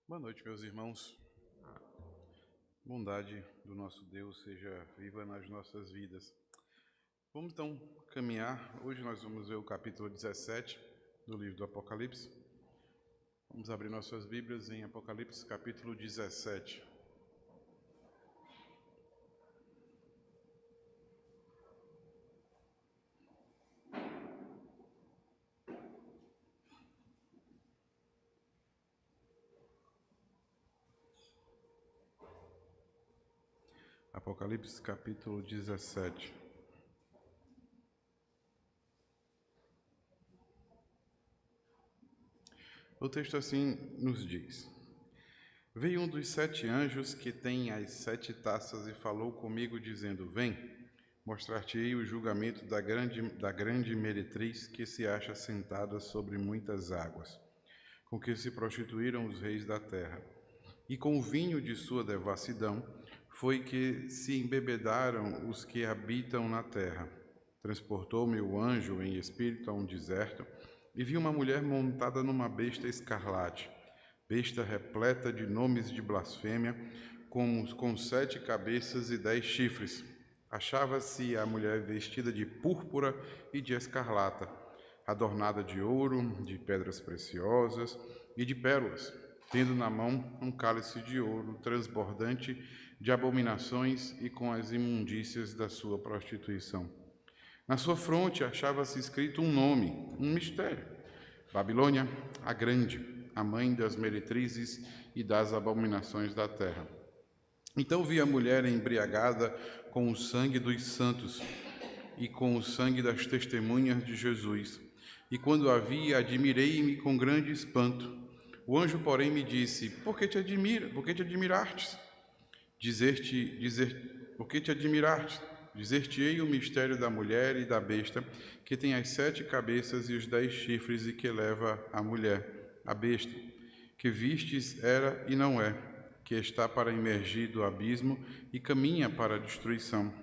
Boa noite, meus irmãos. Bondade do nosso Deus seja viva nas nossas vidas. Vamos então caminhar. Hoje nós vamos ver o capítulo 17 do livro do Apocalipse. Vamos abrir nossas Bíblias em Apocalipse, capítulo 17. Apocalipse, capítulo 17. O texto assim nos diz: Veio um dos 7 anjos que tem as 7 taças e falou comigo, dizendo: Vem, mostrar-te-ei o julgamento da grande meretriz que se acha sentada sobre muitas águas, com que se prostituíram os reis da terra. E com o vinho de sua devassidão foi que se embebedaram os que habitam na terra. Transportou-me o anjo em espírito a um deserto, e vi uma mulher montada numa besta escarlate, besta repleta de nomes de blasfêmia, com 7 cabeças e 10 chifres. Achava-se a mulher vestida de púrpura e de escarlata, adornada de ouro, de pedras preciosas e de pérolas, tendo na mão um cálice de ouro transbordante de abominações e com as imundícias da sua prostituição. Na sua fronte achava-se escrito um nome, um mistério: Babilônia, a Grande, a mãe das meretrizes e das abominações da terra. Então vi a mulher embriagada com o sangue dos santos e com o sangue das testemunhas de Jesus. E quando a vi, admirei-me com grande espanto. O anjo, porém, me disse: Por que te admirastes? Por que te admirastes? Dizer-te-ei o mistério da mulher e da besta, que tem as 7 cabeças e os 10 chifres, e que leva a mulher, a besta, que vistes era e não é, que está para emergir do abismo e caminha para a destruição.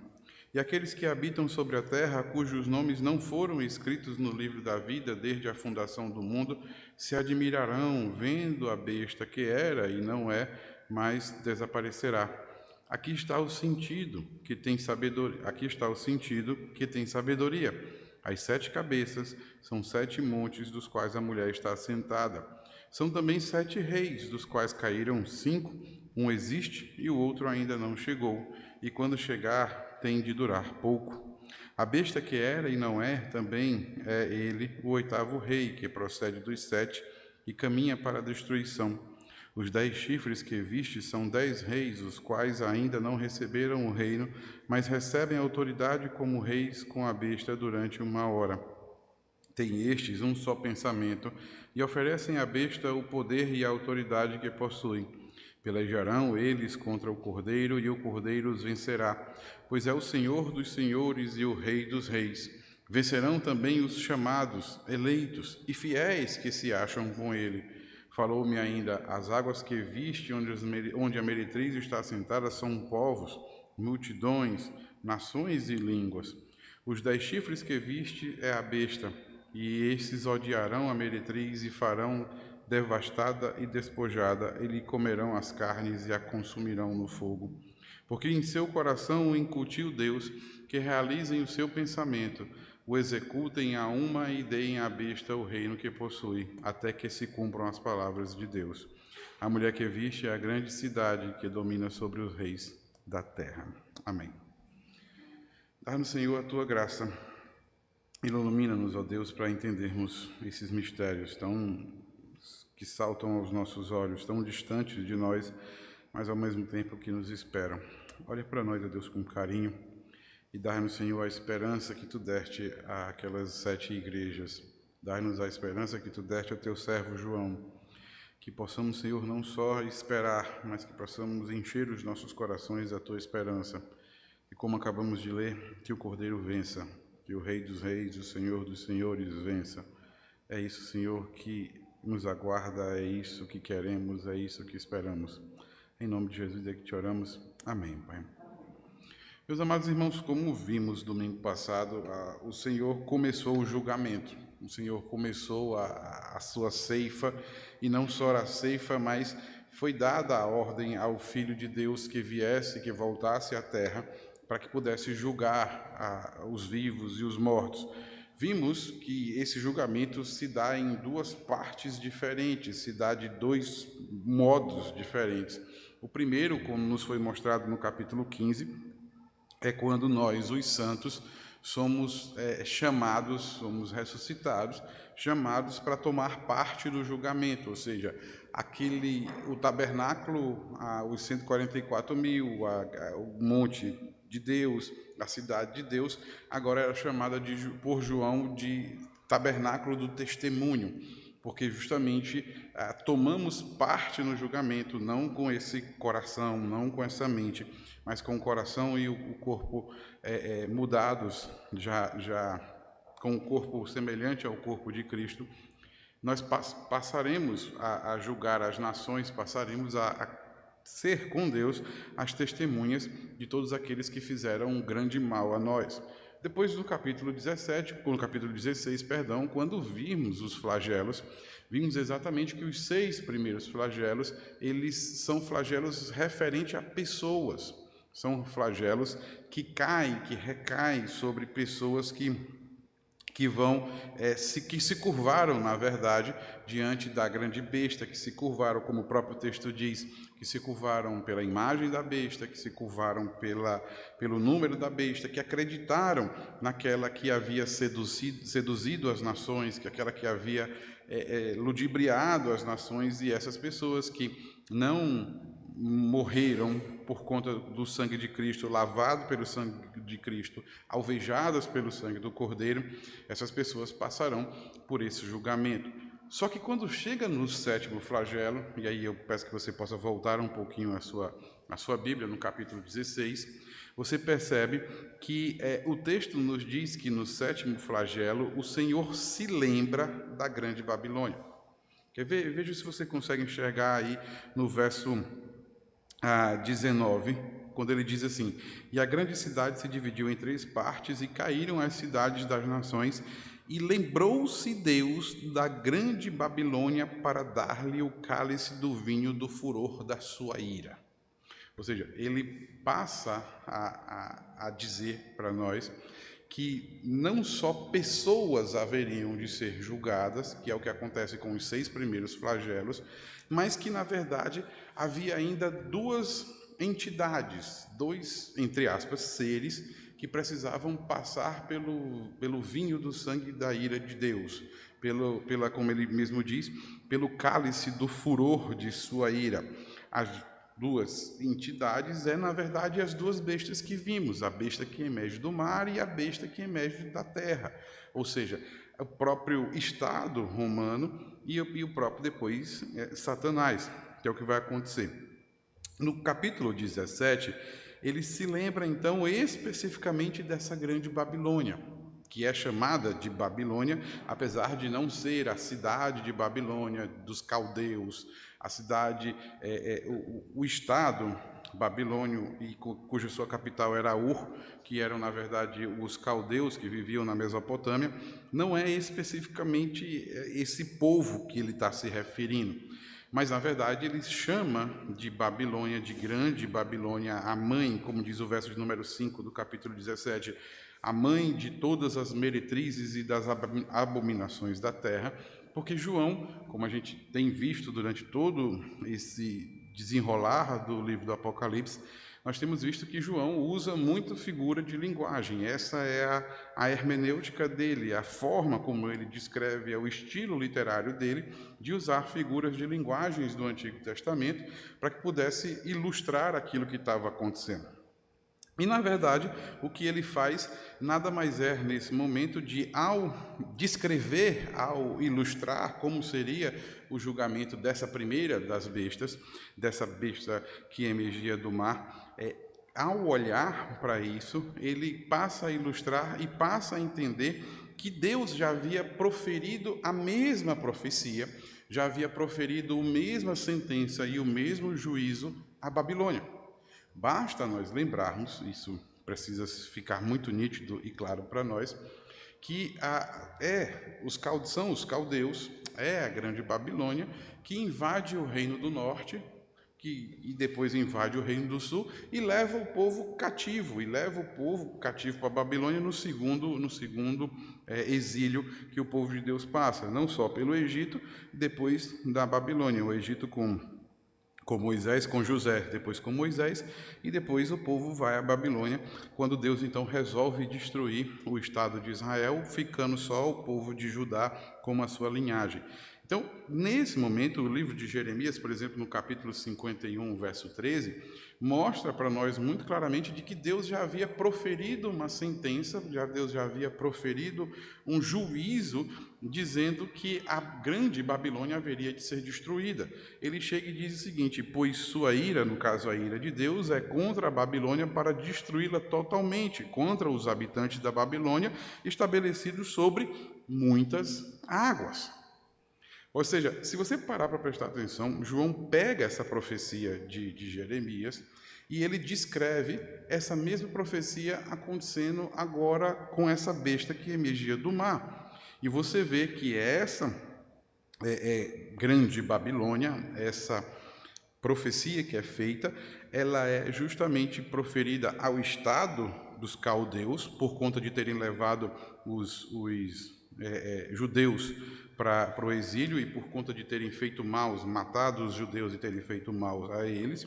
E aqueles que habitam sobre a terra, cujos nomes não foram escritos no livro da vida desde a fundação do mundo, se admirarão vendo a besta que era e não é, mas desaparecerá. Aqui está o sentido que tem sabedoria. As 7 cabeças são 7 montes dos quais a mulher está assentada. São também 7 reis, dos quais caíram 5. Um existe e o outro ainda não chegou, e quando chegar tem de durar pouco. A besta que era e não é, também é ele, o 8º rei, que procede dos 7 e caminha para a destruição. Os 10 chifres que viste são 10 reis, os quais ainda não receberam o reino, mas recebem autoridade como reis com a besta durante 1 hora. Têm estes um só pensamento e oferecem à besta o poder e a autoridade que possuem. Pelejarão eles contra o Cordeiro, e o Cordeiro os vencerá, pois é o Senhor dos senhores e o Rei dos reis. Vencerão também os chamados, eleitos e fiéis que se acham com ele. Falou-me ainda: as águas que viste, onde a meretriz está assentada, são povos, multidões, nações e línguas. Os 10 chifres que viste é a besta, e esses odiarão a meretriz e farão devastada e despojada, e lhe comerão as carnes e a consumirão no fogo. Porque em seu coração incutiu Deus, que realizem o seu pensamento, o executem a uma e deem à besta o reino que possui, até que se cumpram as palavras de Deus. A mulher que viste é a grande cidade que domina sobre os reis da terra. Amém. Dá-nos, Senhor, a tua graça. Ilumina-nos, ó Deus, para entendermos esses mistérios que saltam aos nossos olhos, tão distantes de nós, mas ao mesmo tempo que nos esperam. Olha para nós, ó Deus, com carinho, e dá-nos, Senhor, a esperança que tu deste àquelas 7 igrejas. Dá-nos a esperança que tu deste ao teu servo João. Que possamos, Senhor, não só esperar, mas que possamos encher os nossos corações da tua esperança. E como acabamos de ler, que o Cordeiro vença, que o Rei dos reis, o Senhor dos senhores vença. É isso, Senhor, que nos aguarda, é isso que queremos, é isso que esperamos. Em nome de Jesus é que te oramos. Amém, Pai. Meus amados irmãos, como vimos domingo passado, o Senhor começou o julgamento. O Senhor começou a sua ceifa, e não só a ceifa, mas foi dada a ordem ao Filho de Deus que viesse, que voltasse à terra, para que pudesse julgar os vivos e os mortos. Vimos que esse julgamento se dá em duas partes diferentes, se dá de dois modos diferentes. O primeiro, como nos foi mostrado no capítulo 15, é quando nós, os santos, somos chamados, somos ressuscitados, chamados para tomar parte do julgamento, ou seja, o tabernáculo, os 144 mil, o monte de Deus, a cidade de Deus, agora era chamada por João de tabernáculo do testemunho, porque justamente tomamos parte no julgamento, não com esse coração, não com essa mente, mas com o coração e o corpo mudados, já com o corpo semelhante ao corpo de Cristo. Nós passaremos a julgar as nações, passaremos a ser com Deus as testemunhas de todos aqueles que fizeram um grande mal a nós. Depois no capítulo 16, quando vimos os flagelos, vimos exatamente que os 6 primeiros flagelos, eles são flagelos referentes a pessoas, são flagelos que recaem sobre pessoas que se curvaram, na verdade, diante da grande besta, que se curvaram, como o próprio texto diz, que se curvaram pela imagem da besta, que se curvaram pelo número da besta, que acreditaram naquela que havia seduzido as nações, aquela que havia ludibriado as nações, e essas pessoas que não morreram por conta do sangue de Cristo, lavado pelo sangue de Cristo, alvejadas pelo sangue do Cordeiro, essas pessoas passarão por esse julgamento. Só que quando chega no 7º flagelo, e aí eu peço que você possa voltar um pouquinho a sua Bíblia, no capítulo 16, você percebe que o texto nos diz que no 7º flagelo o Senhor se lembra da grande Babilônia. Quer ver? Veja se você consegue enxergar aí no verso 19, quando ele diz assim: e a grande cidade se dividiu em 3 partes, e caíram as cidades das nações, e lembrou-se Deus da grande Babilônia para dar-lhe o cálice do vinho do furor da sua ira. Ou seja, ele passa a dizer para nós que não só pessoas haveriam de ser julgadas, que é o que acontece com os 6 primeiros flagelos, mas que, na verdade, havia ainda 2 entidades, 2, entre aspas, seres, que precisavam passar pelo vinho do sangue da ira de Deus, como ele mesmo diz, pelo cálice do furor de sua ira. As 2 entidades na verdade, as 2 bestas que vimos, a besta que emerge do mar e a besta que emerge da terra, ou seja, o próprio Estado romano e o próprio depois Satanás, que é o que vai acontecer. No capítulo 17, ele se lembra então especificamente dessa grande Babilônia, que é chamada de Babilônia, apesar de não ser a cidade de Babilônia dos caldeus, a cidade, o estado babilônio, e cuja sua capital era Ur, que eram, na verdade, os caldeus que viviam na Mesopotâmia, não é especificamente esse povo que ele está se referindo, mas, na verdade, ele chama de Babilônia, de grande Babilônia, a mãe, como diz o verso de número 5 do capítulo 17, a mãe de todas as meretrizes e das abominações da terra, porque João, como a gente tem visto durante todo esse desenrolar do livro do Apocalipse, nós temos visto que João usa muito figura de linguagem. Essa é a hermenêutica dele, a forma como ele descreve, é o estilo literário dele de usar figuras de linguagens do Antigo Testamento para que pudesse ilustrar aquilo que estava acontecendo. E, na verdade, o que ele faz nada mais é, nesse momento, ao descrever, ao ilustrar como seria o julgamento dessa primeira das bestas, dessa besta que emergia do mar, ao olhar para isso, ele passa a ilustrar e passa a entender que Deus já havia proferido a mesma profecia, já havia proferido a mesma sentença e o mesmo juízo à Babilônia. Basta nós lembrarmos, isso precisa ficar muito nítido e claro para nós, que são os caldeus, a grande Babilônia, que invade o reino do norte, e depois invade o Reino do Sul e leva o povo cativo, para a Babilônia no segundo exílio que o povo de Deus passa, não só pelo Egito, depois da Babilônia, o Egito com Moisés, com José, depois com Moisés, e depois o povo vai à Babilônia, quando Deus então resolve destruir o Estado de Israel, ficando só o povo de Judá como a sua linhagem. Então, nesse momento, o livro de Jeremias, por exemplo, no capítulo 51, verso 13, mostra para nós muito claramente de que Deus já havia proferido uma sentença, Deus já havia proferido um juízo, dizendo que a grande Babilônia haveria de ser destruída. Ele chega e diz o seguinte: pois sua ira, no caso a ira de Deus, é contra a Babilônia para destruí-la totalmente, contra os habitantes da Babilônia, estabelecidos sobre muitas águas. Ou seja, se você parar para prestar atenção, João pega essa profecia de Jeremias e ele descreve essa mesma profecia acontecendo agora com essa besta que emergia do mar. E você vê que essa grande Babilônia, essa profecia que é feita, ela é justamente proferida ao estado dos caldeus, por conta de terem levado os judeus para o exílio e por conta de terem feito maus, matado os judeus e terem feito maus a eles.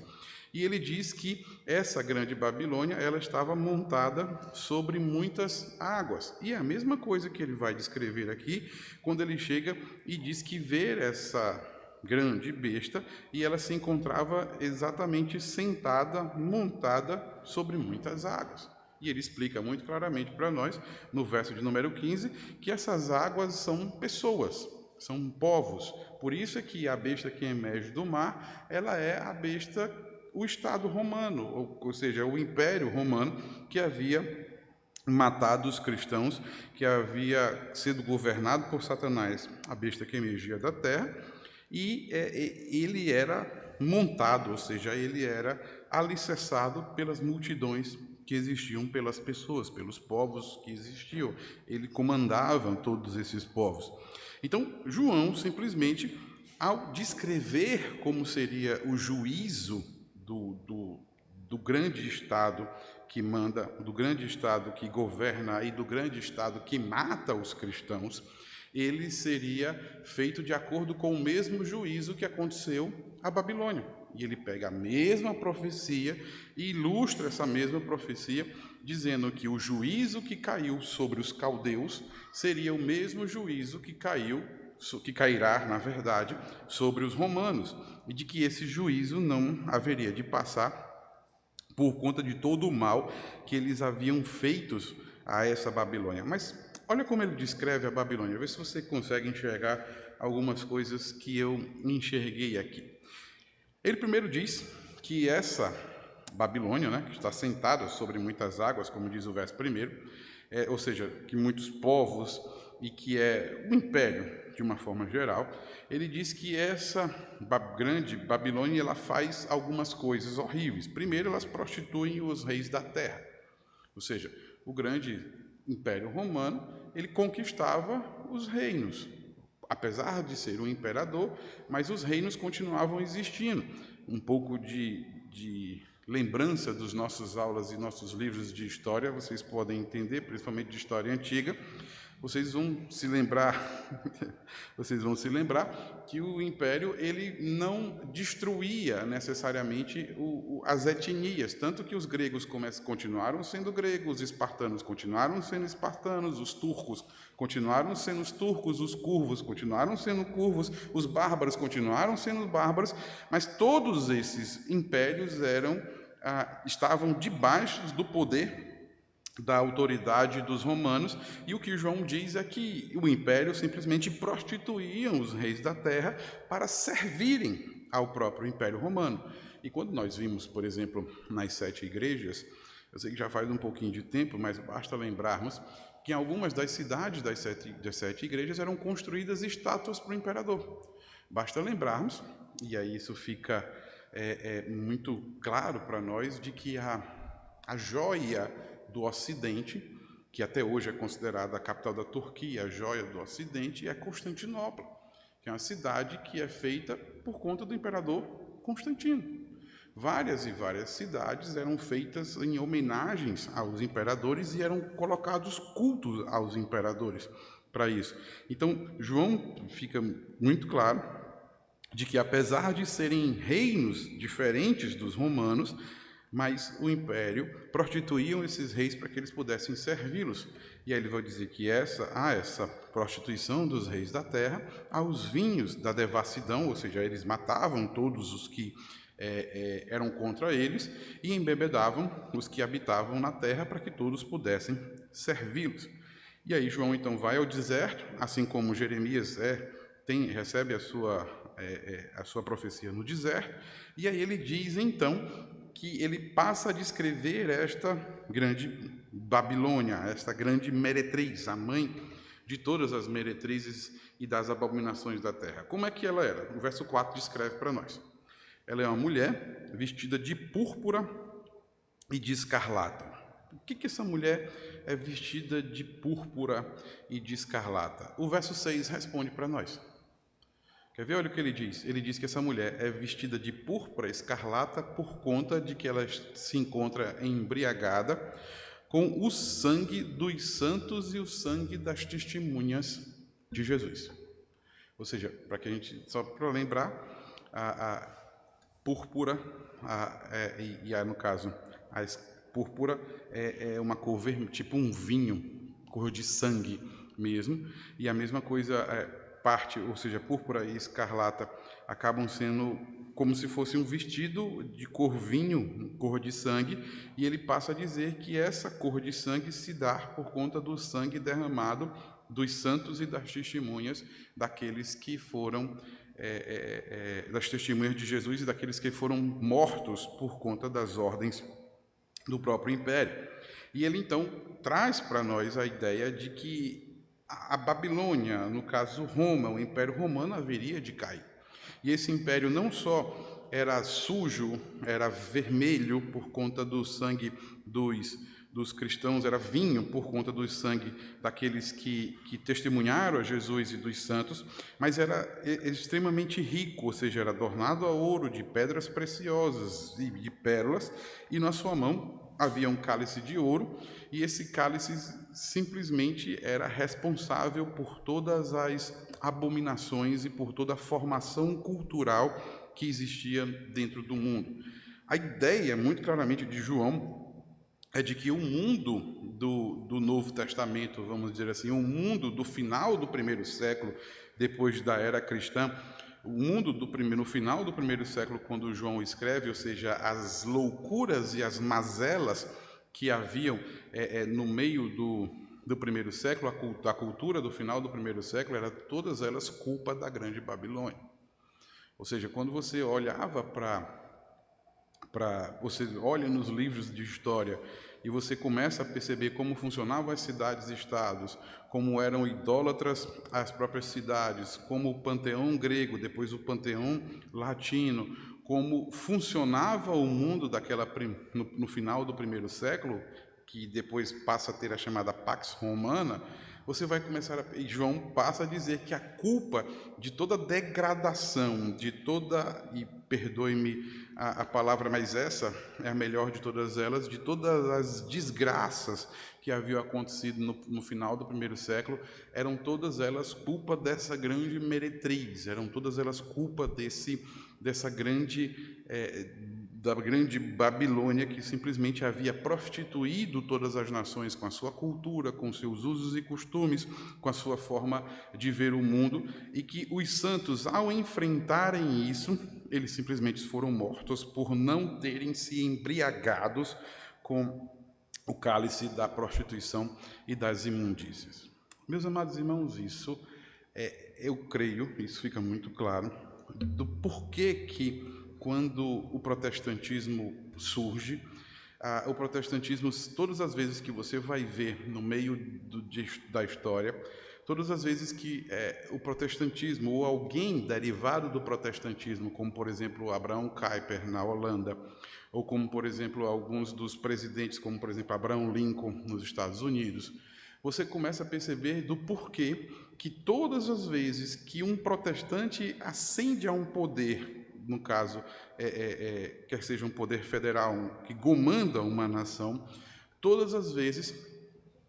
E ele diz que essa grande Babilônia, ela estava montada sobre muitas águas. E é a mesma coisa que ele vai descrever aqui, quando ele chega e diz que vê essa grande besta e ela se encontrava exatamente sentada, montada sobre muitas águas. E ele explica muito claramente para nós, no verso de número 15, que essas águas são pessoas, são povos. Por isso é que a besta que emerge do mar, ela é a besta, o Estado romano, ou seja, o Império Romano, que havia matado os cristãos, que havia sido governado por Satanás, a besta que emergia da terra, e ele era montado, ou seja, ele era alicerçado pelas multidões que existiam, pelas pessoas, pelos povos que existiam. Ele comandava todos esses povos. Então, João simplesmente, ao descrever como seria o juízo do grande Estado que manda, do grande Estado que governa e do grande Estado que mata os cristãos, ele seria feito de acordo com o mesmo juízo que aconteceu à Babilônia. E ele pega a mesma profecia e ilustra essa mesma profecia, dizendo que o juízo que caiu sobre os caldeus seria o mesmo juízo que cairá, na verdade, sobre os romanos, e de que esse juízo não haveria de passar por conta de todo o mal que eles haviam feito a essa Babilônia. Mas olha como ele descreve a Babilônia, vê se você consegue enxergar algumas coisas que eu enxerguei aqui. Ele primeiro diz que essa Babilônia, que está sentada sobre muitas águas, como diz o verso primeiro, ou seja, que muitos povos e que é um império de uma forma geral, ele diz que essa grande Babilônia ela faz algumas coisas horríveis. Primeiro, elas prostituem os reis da terra, ou seja, o grande Império Romano, ele conquistava os reinos, apesar de ser um imperador, mas os reinos continuavam existindo. Um pouco de lembrança dos nossas aulas e nossos livros de história, vocês podem entender, principalmente de história antiga, vocês vão se lembrar que o império ele não destruía necessariamente as etnias, tanto que os gregos continuaram sendo gregos, os espartanos continuaram sendo espartanos, os turcos continuaram sendo os turcos, os curvos continuaram sendo curvos, os bárbaros continuaram sendo bárbaros, mas todos esses impérios estavam debaixo do poder da autoridade dos romanos, e o que João diz é que o império simplesmente prostituía os reis da terra para servirem ao próprio Império Romano. E quando nós vimos, por exemplo, nas 7 igrejas, eu sei que já faz um pouquinho de tempo, mas basta lembrarmos que em algumas das cidades das sete igrejas eram construídas estátuas para o imperador. Basta lembrarmos, e aí isso fica muito claro para nós, de que a joia do Ocidente, que até hoje é considerada a capital da Turquia, a joia do Ocidente, é Constantinopla, que é uma cidade que é feita por conta do imperador Constantino. várias e várias cidades eram feitas em homenagens aos imperadores e eram colocados cultos aos imperadores para isso. Então, João fica muito claro de que, apesar de serem reinos diferentes dos romanos, mas o império prostituíam esses reis para que eles pudessem servi-los. E aí ele vai dizer que essa prostituição dos reis da terra, aos vinhos da devassidão, ou seja, eles matavam todos os que eram contra eles e embebedavam os que habitavam na terra para que todos pudessem servi-los. E aí João então vai ao deserto, assim como Jeremias recebe a sua profecia no deserto, e aí ele diz então que ele passa a descrever esta grande Babilônia, esta grande meretriz, a mãe de todas as meretrizes e das abominações da terra. Como é que ela era? O verso 4 descreve para nós. Ela é uma mulher vestida de púrpura e de escarlata. Por que essa mulher é vestida de púrpura e de escarlata? O verso 6 responde para nós. Quer ver? Olha o que ele diz. Ele diz que essa mulher é vestida de púrpura escarlata por conta de que ela se encontra embriagada com o sangue dos santos e o sangue das testemunhas de Jesus. Ou seja, para que a gente, só para lembrar, a púrpura, no caso, a púrpura é uma cor vermelha, tipo um vinho, cor de sangue mesmo, e a mesma coisa ou seja, púrpura e escarlata acabam sendo como se fosse um vestido de cor vinho, cor de sangue, e ele passa a dizer que essa cor de sangue se dá por conta do sangue derramado dos santos e das testemunhas daqueles que foram, das testemunhas de Jesus e daqueles que foram mortos por conta das ordens do próprio império. E ele então traz para nós a ideia de que a Babilônia, no caso Roma, o Império Romano haveria de cair. E esse império não só era sujo, era vermelho por conta do sangue dos cristãos, era vinho por conta do sangue daqueles que testemunharam a Jesus e dos santos, mas era extremamente rico, ou seja, era adornado a ouro, de pedras preciosas e de pérolas, e na sua mão havia um cálice de ouro, e esse cálice simplesmente era responsável por todas as abominações e por toda a formação cultural que existia dentro do mundo. A ideia, muito claramente, de João é de que o mundo do Novo Testamento, vamos dizer assim, o mundo do final do primeiro século, depois da era cristã, o mundo no final do primeiro século, quando João escreve, ou seja, as loucuras e as mazelas que haviam no meio do primeiro século, a cultura do final do primeiro século, eram todas elas culpa da grande Babilônia. Ou seja, quando você olhava você olha nos livros de história e você começa a perceber como funcionavam as cidades-estados, como eram idólatras as próprias cidades, como o panteão grego, depois o panteão latino, como funcionava o mundo no final do primeiro século, que depois passa a ter a chamada Pax Romana, você vai começar e João passa a dizer que a culpa de toda degradação, e perdoe-me a palavra, mas essa é a melhor de todas elas, de todas as desgraças que haviam acontecido no final do primeiro século, eram todas elas culpa dessa grande meretriz, eram todas elas culpa da grande Babilônia, que simplesmente havia prostituído todas as nações com a sua cultura, com seus usos e costumes, com a sua forma de ver o mundo, e que os santos, ao enfrentarem isso, eles simplesmente foram mortos por não terem se embriagados com o cálice da prostituição e das imundícias. Meus amados irmãos, eu creio, isso fica muito claro, do porquê que quando o protestantismo surge, o protestantismo, todas as vezes que você vai ver no meio da história, todas as vezes que o protestantismo ou alguém derivado do protestantismo, como por exemplo Abraham Kuyper na Holanda, ou como por exemplo alguns dos presidentes, como por exemplo Abraham Lincoln nos Estados Unidos, você começa a perceber do porquê que todas as vezes que um protestante ascende a um poder no caso, quer seja um poder federal que comanda uma nação, todas as vezes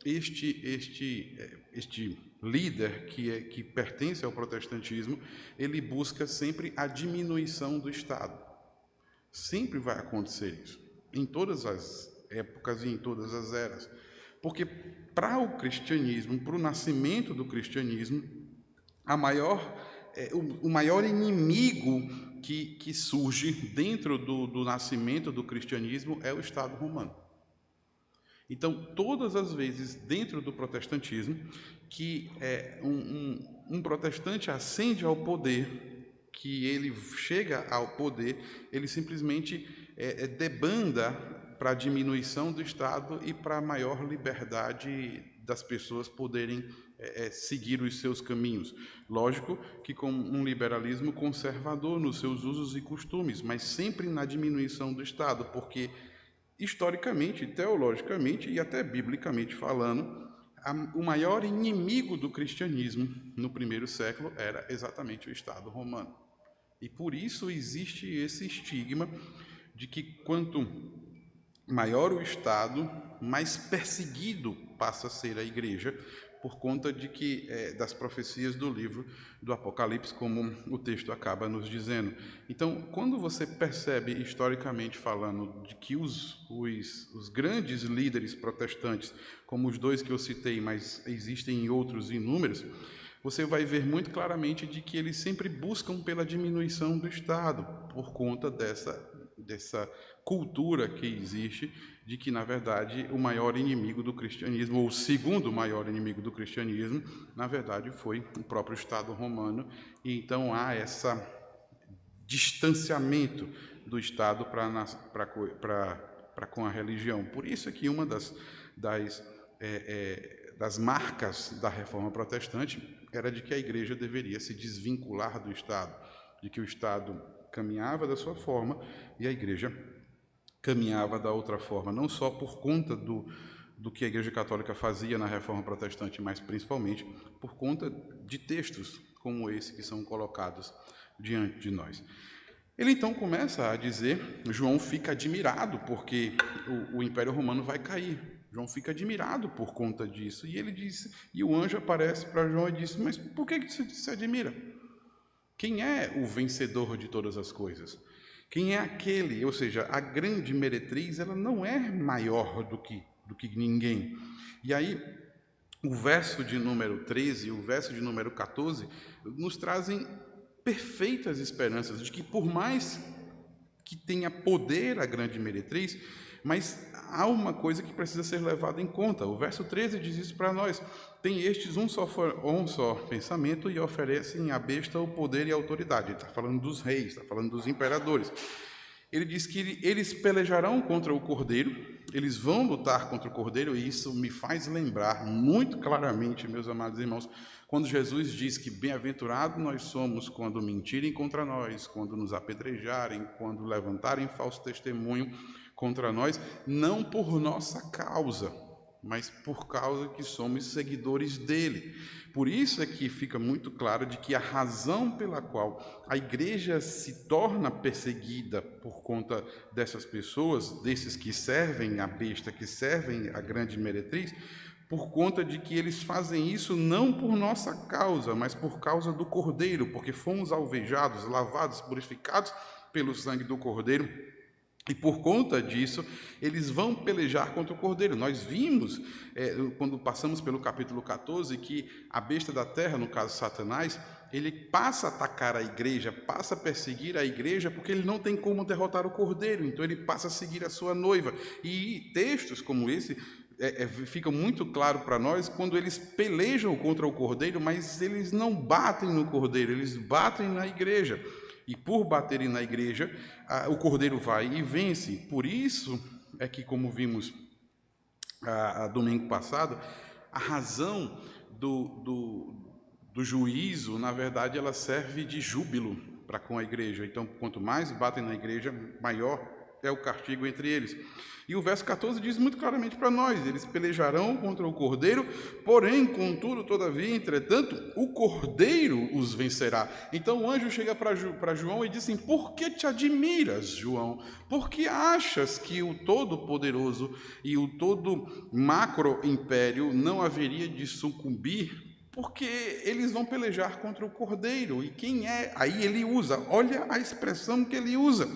este líder que pertence ao protestantismo, ele busca sempre a diminuição do Estado. Sempre vai acontecer isso, em todas as épocas e em todas as eras. Porque para o cristianismo, para o nascimento do cristianismo, o maior inimigo que surge dentro do nascimento do cristianismo é o Estado romano. Então, todas as vezes dentro do protestantismo que um protestante ascende ao poder, que ele chega ao poder, ele simplesmente debanda para a diminuição do Estado e para a maior liberdade das pessoas poderem seguir os seus caminhos. Lógico que com um liberalismo conservador nos seus usos e costumes, mas sempre na diminuição do Estado, porque historicamente, teologicamente e até biblicamente falando, o maior inimigo do cristianismo no primeiro século era exatamente o Estado romano. E por isso existe esse estigma de que quanto maior o Estado, mais perseguido passa a ser a igreja, por conta de que das profecias do livro do Apocalipse, como o texto acaba nos dizendo. Então, quando você percebe, historicamente falando, de que os grandes líderes protestantes, como os dois que eu citei, mas existem outros inúmeros, você vai ver muito claramente de que eles sempre buscam pela diminuição do Estado, por conta dessa cultura que existe, de que, na verdade, o maior inimigo do cristianismo, ou o segundo maior inimigo do cristianismo, na verdade, foi o próprio Estado romano, e então há esse distanciamento do Estado para com a religião. Por isso é que uma das marcas da Reforma Protestante era de que a igreja deveria se desvincular do Estado, de que o Estado caminhava da sua forma e a igreja caminhava da outra forma, não só por conta do que a Igreja Católica fazia na Reforma Protestante, mas principalmente por conta de textos como esse que são colocados diante de nós. Ele então começa a dizer, João fica admirado porque o Império Romano vai cair. João fica admirado por conta disso. E ele diz, e o anjo aparece para João e diz, mas por que você se admira? Quem é o vencedor de todas as coisas? Quem é aquele? Ou seja, a grande meretriz, ela não é maior do que ninguém. E aí, o verso de número 13 e o verso de número 14 nos trazem perfeitas esperanças de que, por mais que tenha poder a grande meretriz, mas há uma coisa que precisa ser levada em conta. O verso 13 diz isso para nós. Tem estes um só pensamento e oferecem à besta o poder e a autoridade. Ele está falando dos reis, está falando dos imperadores. Ele diz que eles pelejarão contra o cordeiro, eles vão lutar contra o cordeiro, e isso me faz lembrar muito claramente, meus amados irmãos, quando Jesus diz que bem-aventurado nós somos quando mentirem contra nós, quando nos apedrejarem, quando levantarem falso testemunho contra nós, não por nossa causa, mas por causa que somos seguidores dele. Por isso é que fica muito claro de que a razão pela qual a igreja se torna perseguida por conta dessas pessoas, desses que servem a besta, que servem a grande meretriz, por conta de que eles fazem isso não por nossa causa, mas por causa do Cordeiro, porque fomos alvejados, lavados, purificados pelo sangue do Cordeiro. E por conta disso, eles vão pelejar contra o Cordeiro. Nós vimos, quando passamos pelo capítulo 14, que a besta da terra, no caso Satanás, ele passa a atacar a igreja, passa a perseguir a igreja, porque ele não tem como derrotar o Cordeiro, então ele passa a seguir a sua noiva. E textos como esse ficam muito claro para nós quando eles pelejam contra o Cordeiro, mas eles não batem no Cordeiro, eles batem na igreja. E por baterem na igreja, o Cordeiro vai e vence. Por isso é que, como vimos domingo passado, a razão do juízo, na verdade, ela serve de júbilo para com a igreja. Então, quanto mais batem na igreja, maior é o castigo entre eles. E o verso 14 diz muito claramente para nós: eles pelejarão contra o cordeiro, porém, contudo, todavia, entretanto, o cordeiro os vencerá. Então o anjo chega para João e diz assim: por que te admiras, João? Por que achas que o Todo-Poderoso e o todo macro-império não haveria de sucumbir? Porque eles vão pelejar contra o cordeiro. E quem é? Aí ele usa, olha a expressão que ele usa.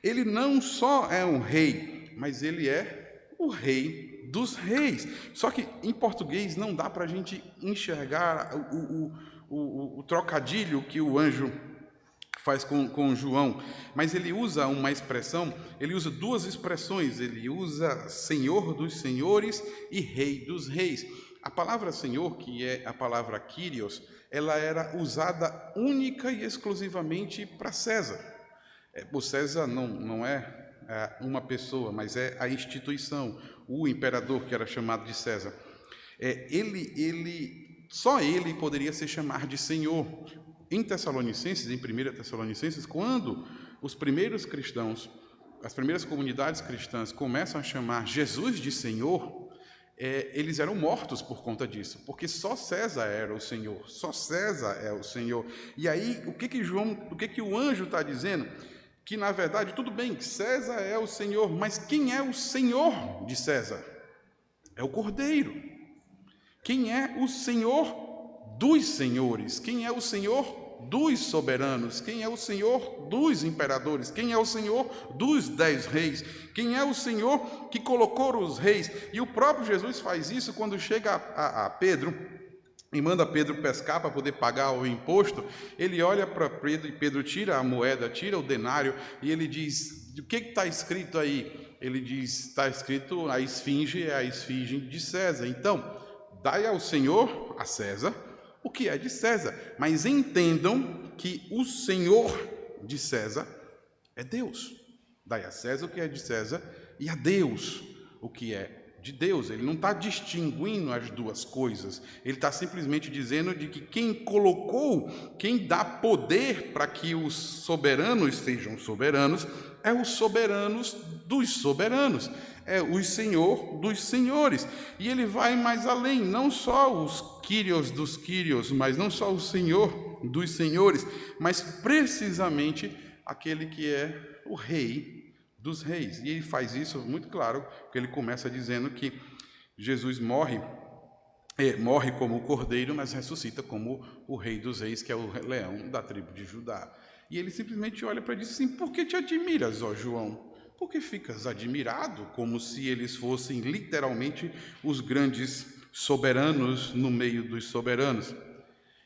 Ele não só é um rei, mas ele é o rei dos reis. Só que em português não dá para a gente enxergar o trocadilho que o anjo faz com João, mas ele usa uma expressão, ele usa duas expressões, ele usa Senhor dos senhores e Rei dos reis. A palavra Senhor, que é a palavra Kyrios, ela era usada única e exclusivamente para César. O César não é uma pessoa, mas é a instituição, o imperador, que era chamado de César. Só ele poderia se chamar de Senhor. Em Tessalonicenses, em 1 Tessalonicenses, quando os primeiros cristãos, as primeiras comunidades cristãs começam a chamar Jesus de Senhor, eles eram mortos por conta disso, porque só César era o Senhor, só César é o Senhor. E aí, o que o anjo está dizendo? Que, na verdade, tudo bem, César é o Senhor, mas quem é o Senhor de César? É o Cordeiro. Quem é o Senhor dos senhores? Quem é o Senhor dos soberanos? Quem é o Senhor dos imperadores? Quem é o Senhor dos 10 reis? Quem é o Senhor que colocou os reis? E o próprio Jesus faz isso quando chega a Pedro e manda Pedro pescar para poder pagar o imposto. Ele olha para Pedro e Pedro tira a moeda, tira o denário e ele diz: o que está escrito aí? Ele diz: está escrito, a esfinge é a esfinge de César. Então, dai ao Senhor, a César, o que é de César, mas entendam que o Senhor de César é Deus. Dai a César o que é de César e a Deus o que é de Deus. Ele não está distinguindo as duas coisas, ele está simplesmente dizendo de que quem colocou, quem dá poder para que os soberanos sejam soberanos, é os soberanos dos soberanos, é o Senhor dos senhores. E ele vai mais além, não só os Kyrios dos Kyrios, mas não só o Senhor dos senhores, mas precisamente aquele que é o Rei dos reis. E ele faz isso muito claro, porque ele começa dizendo que Jesus morre como o cordeiro, mas ressuscita como o rei dos reis, que é o leão da tribo de Judá. E ele simplesmente olha para ele e diz assim: por que te admiras, ó João? Por que ficas admirado, como se eles fossem literalmente os grandes soberanos no meio dos soberanos?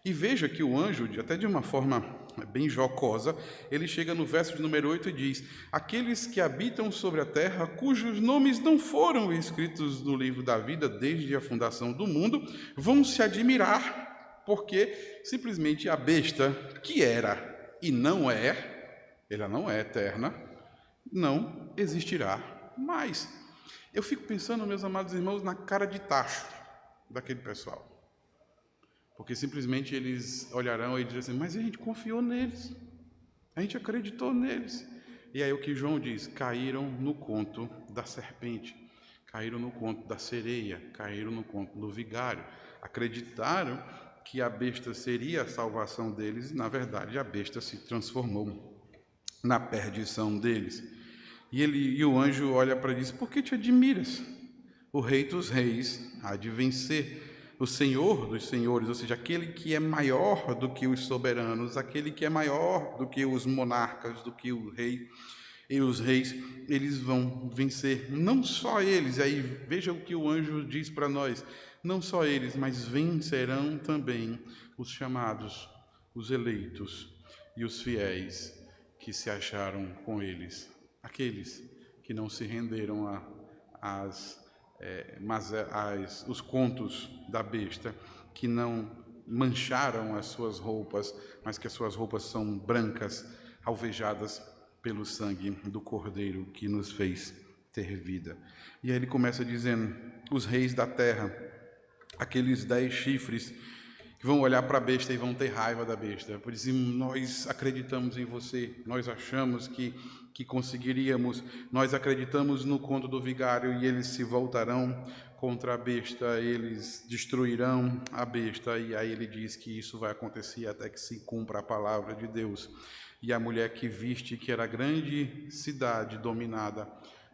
E veja que o anjo, até de uma forma bem jocosa, ele chega no verso de número 8 e diz: aqueles que habitam sobre a terra, cujos nomes não foram escritos no livro da vida desde a fundação do mundo, vão se admirar, porque simplesmente a besta que era e não é, ela não é eterna, não existirá mais. Eu fico pensando, meus amados irmãos, na cara de tacho daquele pessoal. Porque simplesmente eles olharão e dirão assim: mas a gente confiou neles, a gente acreditou neles. E aí o que João diz: caíram no conto da serpente, caíram no conto da sereia, caíram no conto do vigário. Acreditaram que a besta seria a salvação deles, e na verdade a besta se transformou na perdição deles. E o anjo olha para ele e diz: por que te admiras? O Rei dos reis há de vencer. O Senhor dos senhores, ou seja, aquele que é maior do que os soberanos, aquele que é maior do que os monarcas, do que o rei e os reis, eles vão vencer. Não só eles, aí veja o que o anjo diz para nós: não só eles, mas vencerão também os chamados, os eleitos e os fiéis que se acharam com eles, aqueles que não se renderam os contos da besta, que não mancharam as suas roupas, mas que as suas roupas são brancas, alvejadas pelo sangue do Cordeiro que nos fez ter vida. E aí ele começa dizendo: os reis da terra, aqueles 10 chifres, que vão olhar para a besta e vão ter raiva da besta. Por isso, nós acreditamos em você, nós achamos que conseguiríamos, nós acreditamos no conto do vigário e eles se voltarão contra a besta, eles destruirão a besta. E aí ele diz que isso vai acontecer até que se cumpra a palavra de Deus. E a mulher que viste que era a grande cidade dominada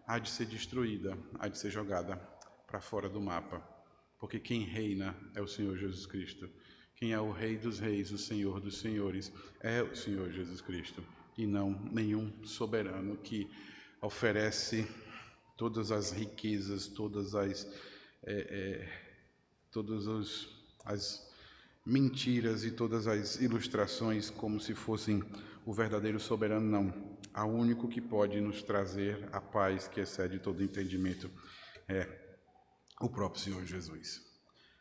há de ser destruída, há de ser jogada para fora do mapa. Porque quem reina é o Senhor Jesus Cristo. Quem é o Rei dos Reis, o Senhor dos Senhores, é o Senhor Jesus Cristo, e não nenhum soberano que oferece todas as riquezas, todas as mentiras e todas as ilustrações como se fossem o verdadeiro soberano. Não. O único que pode nos trazer a paz que excede todo entendimento é o próprio Senhor Jesus.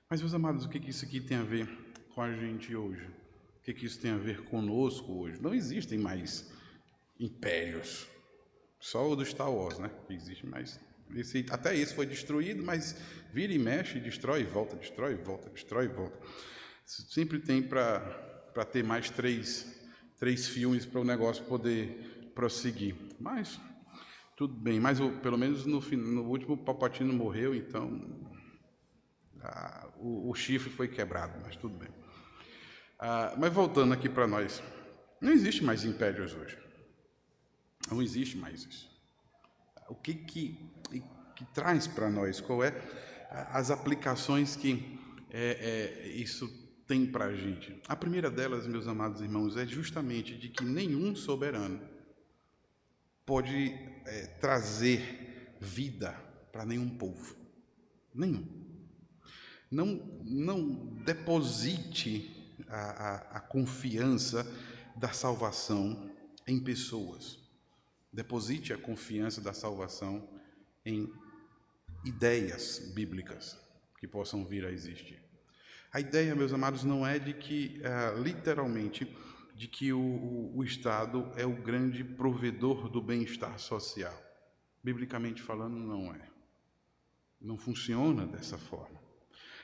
Mas, meus amados, o que isso aqui tem a ver com a gente hoje? O que isso tem a ver conosco hoje? Não existem mais impérios, só o do Star Wars, né? Existe mais. Até esse foi destruído, mas vira e mexe, destrói e volta, destrói e volta, destrói e volta. Sempre tem para ter mais três filmes para o negócio poder prosseguir. Mas tudo bem. Mas pelo menos no último Palpatine morreu, então o chifre foi quebrado, mas tudo bem. Mas voltando aqui para nós, não existe mais impérios hoje. Não existe mais isso. O que traz para nós? Qual é as aplicações que isso tem para a gente? A primeira delas, meus amados irmãos, é justamente de que nenhum soberano pode trazer vida para nenhum povo. Nenhum. Não deposite a confiança da salvação em pessoas. Deposite a confiança da salvação em ideias bíblicas que possam vir a existir. A ideia, meus amados, não é de que, literalmente, de que o Estado é o grande provedor do bem-estar social. Biblicamente falando, não é. Não funciona dessa forma.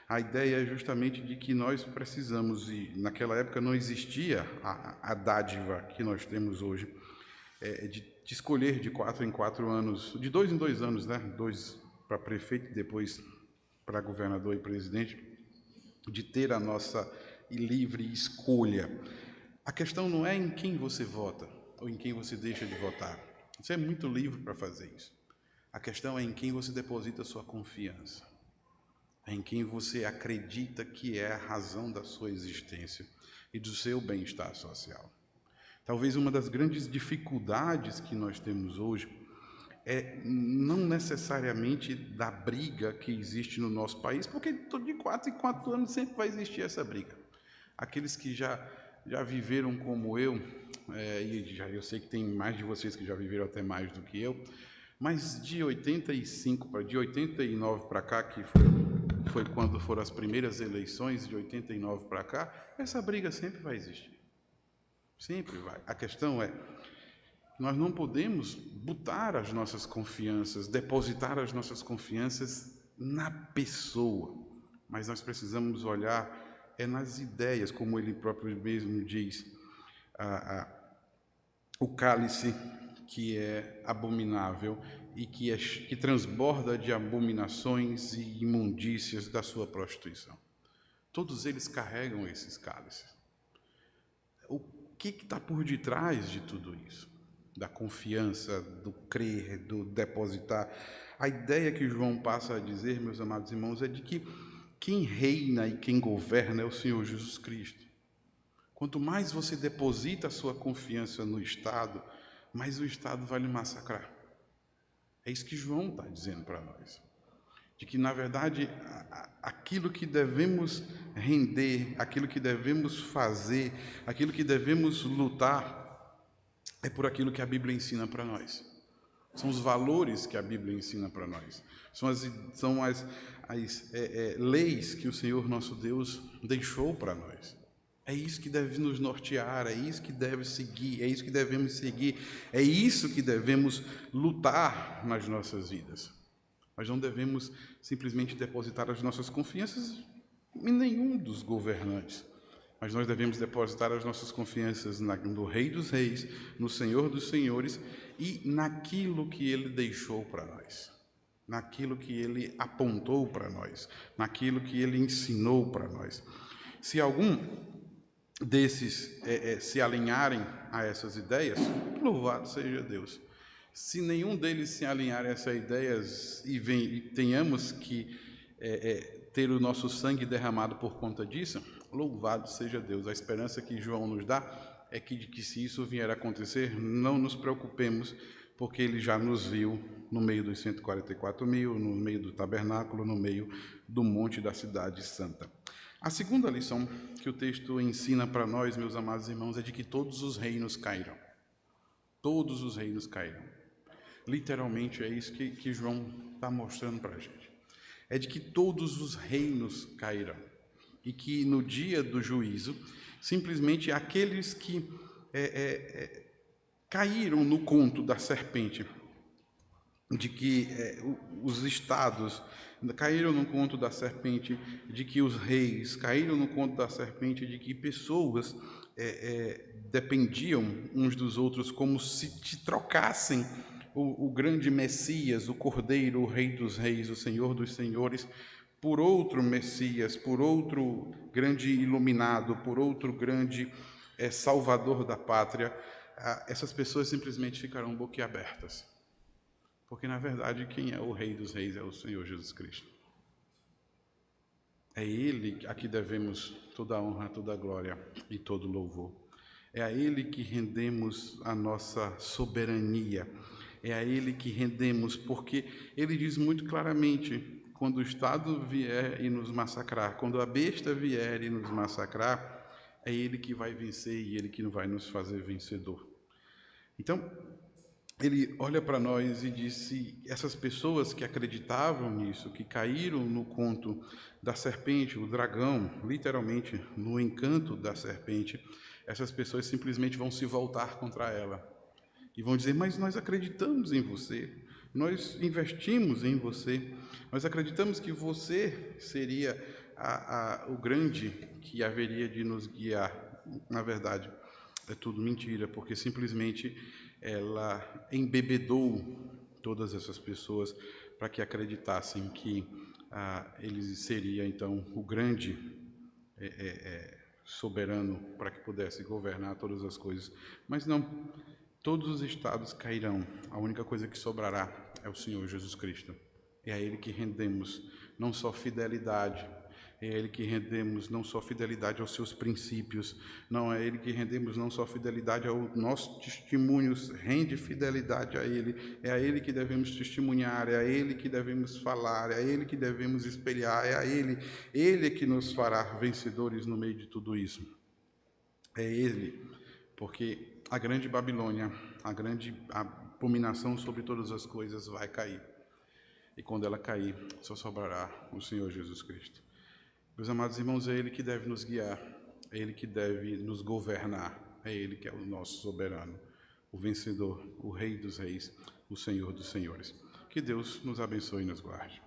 A ideia é justamente de que nós precisamos, e naquela época não existia a dádiva que nós temos hoje, de escolher de 4 em 4 anos, de 2 em 2 anos, né? 2 para prefeito e depois para governador e presidente, de ter a nossa livre escolha. A questão não é em quem você vota ou em quem você deixa de votar. Você é muito livre para fazer isso. A questão é em quem você deposita a sua confiança, em quem você acredita que é a razão da sua existência e do seu bem-estar social. Talvez uma das grandes dificuldades que nós temos hoje é não necessariamente da briga que existe no nosso país, porque de 4 em 4 anos sempre vai existir essa briga. Aqueles que já viveram como eu, eu sei que tem mais de vocês que já viveram até mais do que eu, mas de 89 para cá, que foi quando foram as primeiras eleições, de 89 para cá, essa briga sempre vai existir. Sempre vai. A questão é, nós não podemos botar as nossas confianças, depositar as nossas confianças na pessoa, mas nós precisamos olhar nas ideias, como ele próprio mesmo diz, o cálice que é abominável e que transborda de abominações e imundícias da sua prostituição. Todos eles carregam esses cálices. O que está por detrás de tudo isso? Da confiança, do crer, do depositar. A ideia que João passa a dizer, meus amados irmãos, é de que quem reina e quem governa é o Senhor Jesus Cristo. Quanto mais você deposita a sua confiança no Estado, mais o Estado vai lhe massacrar. É isso que João está dizendo para nós. De que, na verdade, aquilo que devemos render, aquilo que devemos fazer, aquilo que devemos lutar, é por aquilo que a Bíblia ensina para nós. São os valores que a Bíblia ensina para nós. São as leis que o Senhor nosso Deus deixou para nós. É isso que deve nos nortear, é isso que deve seguir, é isso que devemos seguir, é isso que devemos lutar nas nossas vidas. Nós não devemos simplesmente depositar as nossas confianças em nenhum dos governantes. Mas nós devemos depositar as nossas confianças no Rei dos Reis, no Senhor dos Senhores e naquilo que Ele deixou para nós, naquilo que Ele apontou para nós, naquilo que Ele ensinou para nós. Se algum desses se alinharem a essas ideias, louvado seja Deus. Se nenhum deles se alinhar a essas ideias e tenhamos que ter o nosso sangue derramado por conta disso, louvado seja Deus. A esperança que João nos dá é que se isso vier a acontecer, não nos preocupemos, porque ele já nos viu no meio dos 144.000, no meio do tabernáculo, no meio do monte da cidade santa. A segunda lição que o texto ensina para nós, meus amados irmãos, é de que todos os reinos cairão. Todos os reinos cairão. Literalmente é isso que João está mostrando para a gente. É de que todos os reinos cairão. E que no dia do juízo, simplesmente aqueles que caíram no conto da serpente, de que os estados caíram no conto da serpente, de que os reis caíram no conto da serpente, de que pessoas dependiam uns dos outros como se trocassem o grande Messias, o Cordeiro, o Rei dos Reis, o Senhor dos Senhores, por outro Messias, por outro grande iluminado, por outro grande salvador da pátria. Essas pessoas simplesmente ficarão boquiabertas. Porque, na verdade, quem é o Rei dos Reis é o Senhor Jesus Cristo. É Ele a que devemos toda a honra, toda a glória e todo o louvor. É a Ele que rendemos a nossa soberania. É a Ele que rendemos, porque Ele diz muito claramente: quando o Estado vier e nos massacrar, quando a besta vier e nos massacrar, é Ele que vai vencer e Ele que vai nos fazer vencedor. Então, Ele olha para nós e disse: essas pessoas que acreditavam nisso, que caíram no conto da serpente, o dragão, literalmente no encanto da serpente, essas pessoas simplesmente vão se voltar contra ela e vão dizer: mas nós acreditamos em você, nós investimos em você, nós acreditamos que você seria o grande que haveria de nos guiar. Na verdade, é tudo mentira, porque simplesmente ela embebedou todas essas pessoas para que acreditassem que ele seria, então, o grande soberano para que pudesse governar todas as coisas. Mas não, todos os estados cairão. A única coisa que sobrará é o Senhor Jesus Cristo. É a Ele que rendemos não só fidelidade, é a Ele que rendemos não só fidelidade aos seus princípios, não é Ele que rendemos não só fidelidade ao nosso testemunho, rende fidelidade a Ele, é a Ele que devemos testemunhar, é a Ele que devemos falar, é a Ele que devemos espelhar, é a Ele que nos fará vencedores no meio de tudo isso. É Ele, porque a grande Babilônia, a grande abominação sobre todas as coisas vai cair. E quando ela cair, só sobrará o Senhor Jesus Cristo. Meus amados irmãos, é Ele que deve nos guiar, é Ele que deve nos governar, é Ele que é o nosso soberano, o vencedor, o Rei dos Reis, o Senhor dos Senhores. Que Deus nos abençoe e nos guarde.